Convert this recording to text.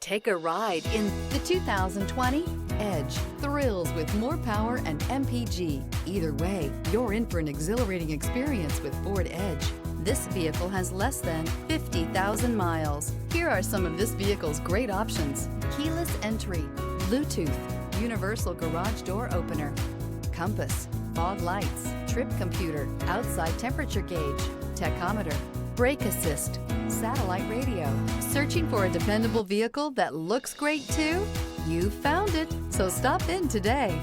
Take a ride in the 2020 Edge. Thrills with more power and MPG. Either way, you're in for an exhilarating experience with Ford Edge. This vehicle has less than 50,000 miles. Here are some of this vehicle's great options: keyless entry, Bluetooth, universal garage door opener, compass, fog lights, trip computer, outside temperature gauge, tachometer, brake assist, satellite radio. Searching for a dependable vehicle that looks great too? You found it, so stop in today.